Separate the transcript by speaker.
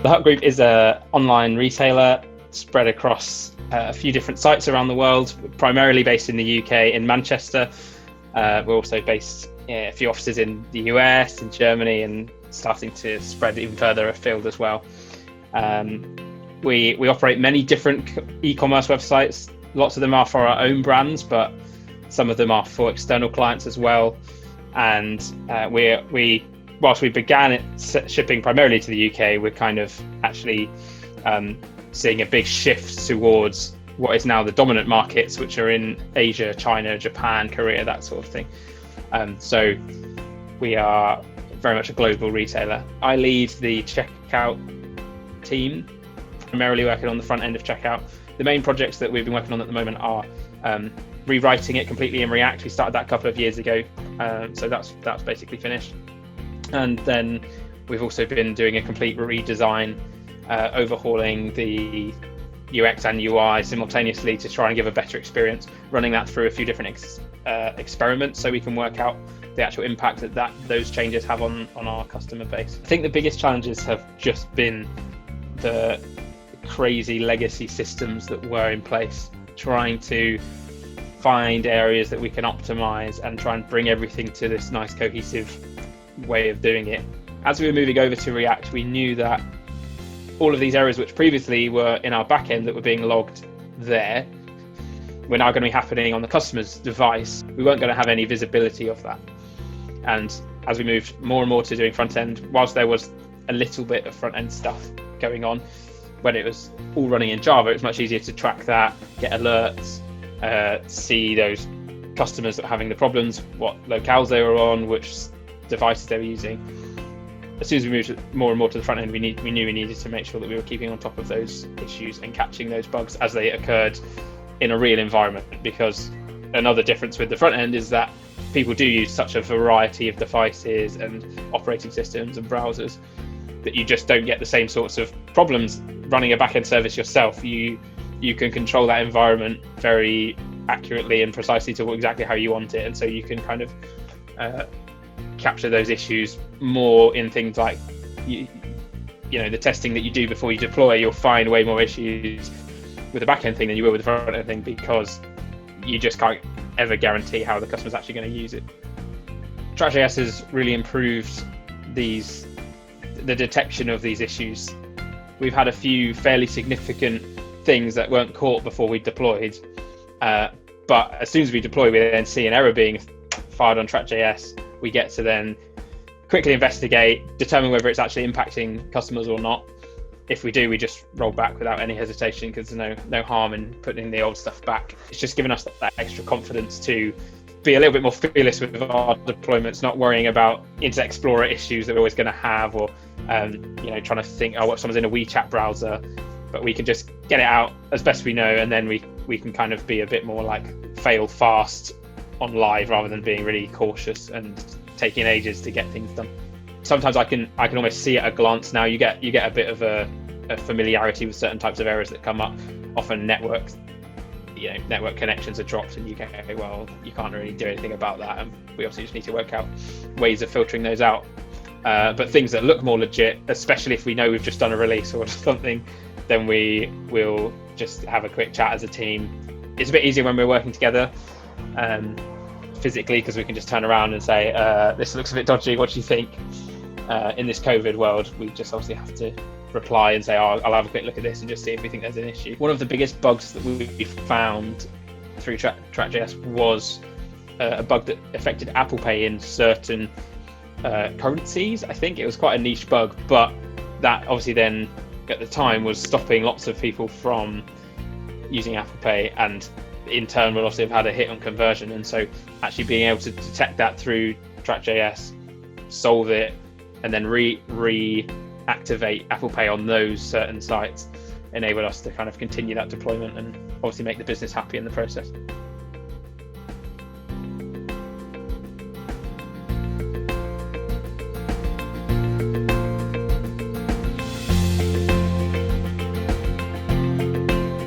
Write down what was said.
Speaker 1: The Hut Group is an online retailer spread across a few different sites around the world, primarily based in the UK, in Manchester. We're also based a few offices in the US and Germany, and starting to spread even further afield as well. We operate many different e-commerce websites. Lots of them are for our own brands, but some of them are for external clients as well. And whilst we began shipping primarily to the UK, we're kind of actually seeing a big shift towards what is now the dominant markets, which are in Asia, China, Japan, Korea, that sort of thing. So we are very much a global retailer. I lead the checkout team, primarily working on the front end of checkout. The main projects that we've been working on at the moment are rewriting it completely in React. We started that a couple of years ago, so that's basically finished. And then we've also been doing a complete redesign, overhauling the UX and UI simultaneously to try and give a better experience, running that through a few different experiments so we can work out the actual impact that those changes have on our customer base. I think the biggest challenges have just been the crazy legacy systems that were in place, trying to find areas that we can optimize and try and bring everything to this nice cohesive way of doing it. As we were moving over to React, we knew that all of these errors which previously were in our backend that were being logged there were now going to be happening on the customer's device. We weren't going to have any visibility of that. And as we moved more and more to doing front end, whilst there was a little bit of front end stuff going on, when it was all running in Java, it was much easier to track that, get alerts, see those customers that were having the problems, what locales they were on, which devices they were using. As soon as we moved more and more to the front end, we knew we needed to make sure that we were keeping on top of those issues and catching those bugs as they occurred in a real environment. Because another difference with the front end is that people do use such a variety of devices and operating systems and browsers that you just don't get the same sorts of problems running a backend service yourself. You can control that environment very accurately and precisely to exactly how you want it, and so you can kind of capture those issues more in things like you know the testing that you do before you deploy. You'll find way more issues with the backend thing than you will with the front end thing, because you just can't ever guarantee how the customer's actually going to use it. TrackJS has really improved the detection of these issues. We've had a few fairly significant things that weren't caught before we deployed, but as soon as we deploy, we then see an error being fired on TrackJS. We get to then quickly investigate, determine whether it's actually impacting customers or not. If we do, we just roll back without any hesitation, because there's no harm in putting the old stuff back. It's just given us that extra confidence to be a little bit more fearless with our deployments, not worrying about Internet Explorer issues that we're always going to have, or trying to think, what someone's in a WeChat browser, but we can just get it out as best we know, and then we can kind of be a bit more like fail fast on live rather than being really cautious and taking ages to get things done. Sometimes I can almost see at a glance now. You get a bit of a familiarity with certain types of errors that come up. Often network connections are dropped, and you go, okay, well, you can't really do anything about that, and we obviously just need to work out ways of filtering those out. But things that look more legit, especially if we know we've just done a release or something, then we will just have a quick chat as a team. It's a bit easier when we're working together physically, because we can just turn around and say, this looks a bit dodgy, what do you think? In this COVID world, we just obviously have to reply and say, I'll have a quick look at this and just see if we think there's an issue. One of the biggest bugs that we found through TrackJS was a bug that affected Apple Pay in certain currencies. I think it was quite a niche bug, but that obviously then at the time was stopping lots of people from using Apple Pay, and in turn will obviously have had a hit on conversion. And so actually being able to detect that through TrackJS, solve it, and then reactivate Apple Pay on those certain sites enabled us to kind of continue that deployment and obviously make the business happy in the process.